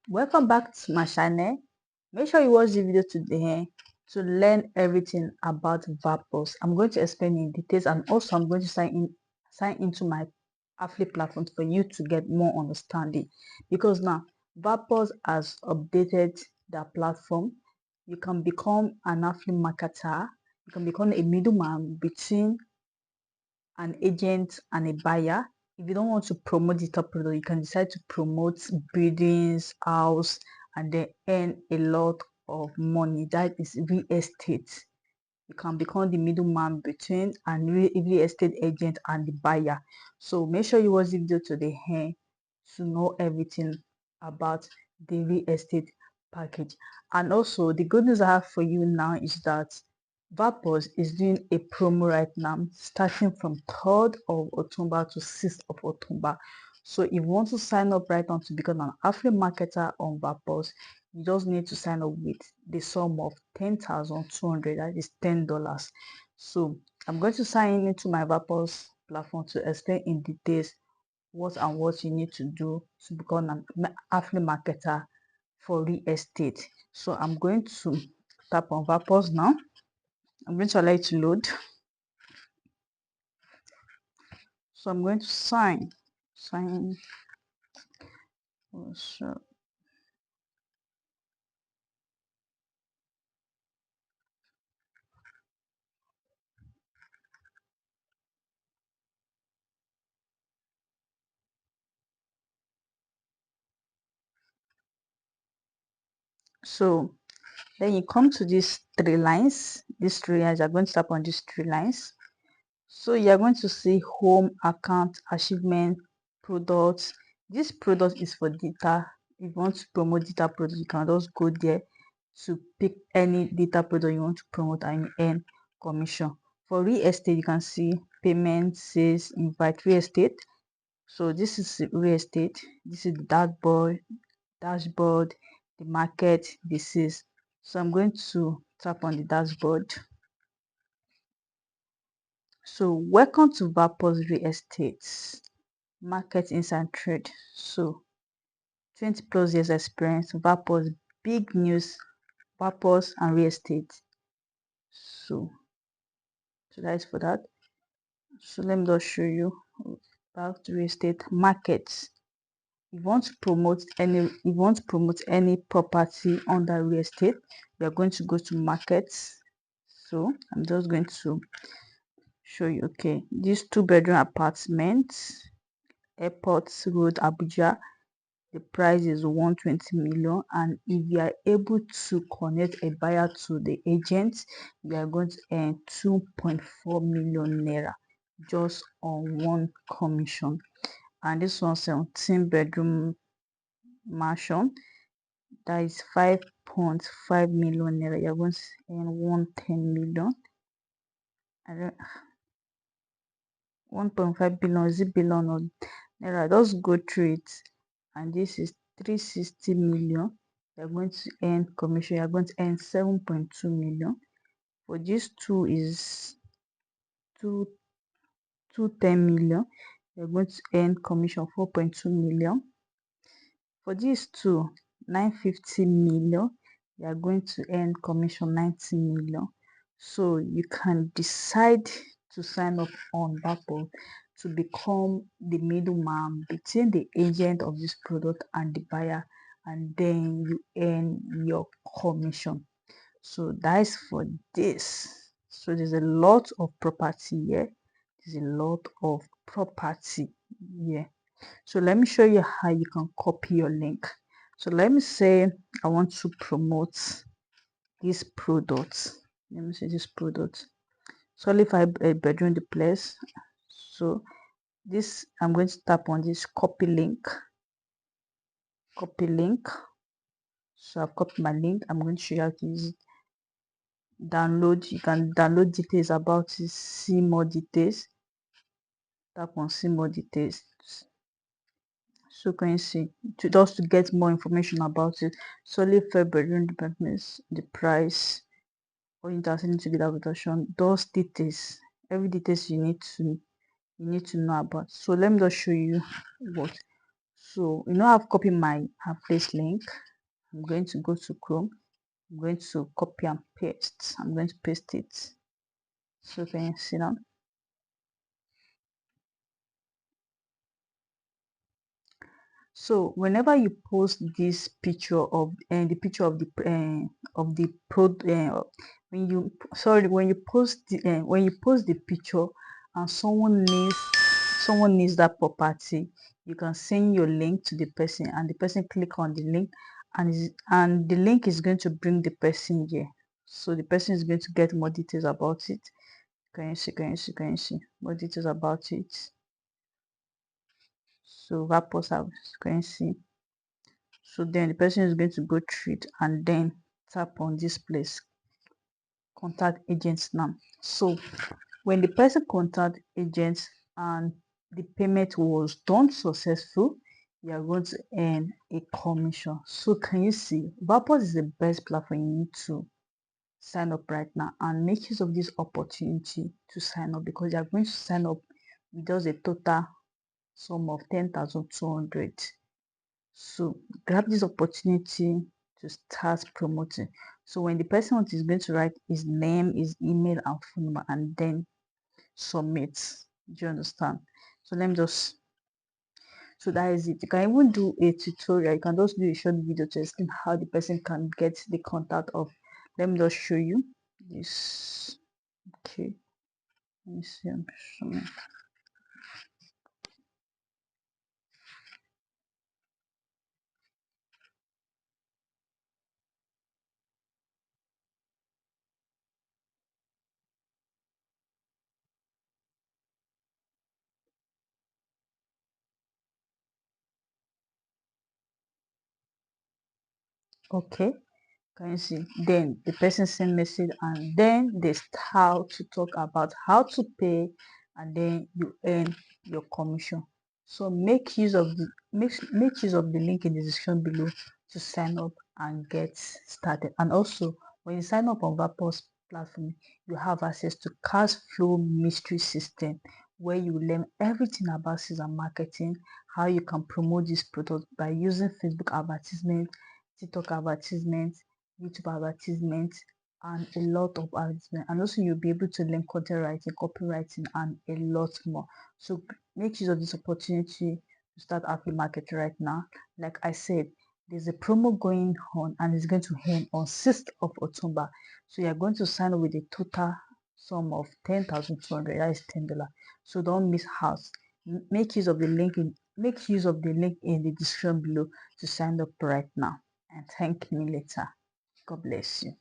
Welcome back to my channel. Make sure you watch the video today to learn everything about VALPULSE. I'm going to explain in details, and also I'm going to sign into my affiliate platform for you to get more understanding, because now VALPULSE has updated their platform. You can become an affiliate marketer. You can become a middleman between an agent and a buyer. If you don't want to promote the top product, you can decide to promote buildings, house, and then earn a lot of money. That is real estate. You can become the middleman between an real estate agent and the buyer. So make sure you watch the video to the end to know everything about the real estate package. And also, the good news I have for you now is that VALPULSE is doing a promo right now, starting from 3rd of October to 6th of October. So if you want to sign up right now to become an affiliate marketer on VALPULSE, you just need to sign up with the sum of 10,200, that is $10. So I'm going to sign into my VALPULSE platform to explain in details what and what you need to do to become an affiliate marketer for real estate. So I'm going to tap on VALPULSE now. I'm going to allow it to load. So I'm going to sign. So then you come to these three lines. You're going to tap on these three lines. So you're going to see home, account, achievement, products. This product is for data. If you want to promote data product, you can just go there to pick any data product you want to promote and earn commission. For real estate, you can see payment, sales, invite, real estate. So this is real estate. This is the dashboard, the market, this is. So I'm going to tap on the dashboard. So welcome to VALPULSE Real Estate Market Inside Trade. So 20 plus years experience, VALPULSE, big news, VALPULSE and real estate. So that is for that. So let me just show you about real estate markets. If you want to promote any property under real estate, we are going to go to markets. So I'm just going to show you. Okay, these 2-bedroom apartments, Airport Road, Abuja. The price is 120 million, and if you are able to connect a buyer to the agent, you are going to earn 2.4 million naira just on one commission. And this one 17-bedroom mansion, that is 5.5 million naira. You're going to earn 110 million. I don't 1.5 billion, is it billion or naira? Just go through it. And this is 360 million. You're going to earn commission. You're going to earn 7.2 million. For these two is 210 million. You're going to earn commission 4.2 million. For these two, 950 million. You are going to earn commission 90 million. So you can decide to sign up on VALPULSE to become the middleman between the agent of this product and the buyer, and then you earn your commission. So that is for this. So there's a lot of property here. There's a lot of property here. So let me show you how you can copy your link. So let me say I want to promote this product. Let me say this product. So if I bedroom duplex. So this, I'm going to tap on this copy link. So I've copied my link. I'm going to show you how to use it. Download. You can download details about it, see more details. Tap on see more details. So can you see, just to get more information about it, solely for bedroom departments, the price, or interacting together with option, those details, every details you need to know about. So let me just show you what. So I've copied my place link. I'm going to go to Chrome. I'm going to copy and paste. I'm going to paste it. So can you see now? So whenever you post this picture of the picture of the pro when you when you post the picture and someone needs that property, you can send your link to the person and the person click on the link, and the link is going to bring the person here. So the person is going to get more details about it. Can you see more details about it? So that post have can you see? So then the person is going to go through it and then tap on this place, contact agents now. So when the person contact agents and the payment was done successful, you are going to earn a commission. So can you see, VALPULSE is the best platform you need to sign up right now and make use of this opportunity to sign up, because you are going to sign up with just a total sum of 10,200. So grab this opportunity to start promoting. So when the person is going to write his name, his email and phone number and then submit. Do you understand? So let me just so that is it. You can even do a tutorial. You can just do a short video to explain how the person can get the contact of. Let me just show you this. Okay. Let me see. I'm showing. Okay. Can you see? Then the person send message and then they start to talk about how to pay and then you earn your commission. So make use of the link in the description below to sign up and get started. And also when you sign up on VALPULSE platform, you have access to cash flow mystery system where you learn everything about sales and marketing, how you can promote this product by using Facebook advertisement, TikTok advertisement, YouTube advertisements, and a lot of advertisement. And also you'll be able to learn content writing, copywriting, and a lot more. So make use of this opportunity to start affiliate marketing right now. Like I said, there's a promo going on and it's going to end on 6th of October. So you're going to sign up with a total sum of 10,200. That is $10. So don't miss out. Make use of the link in the description below to sign up right now and thank me later. God bless you.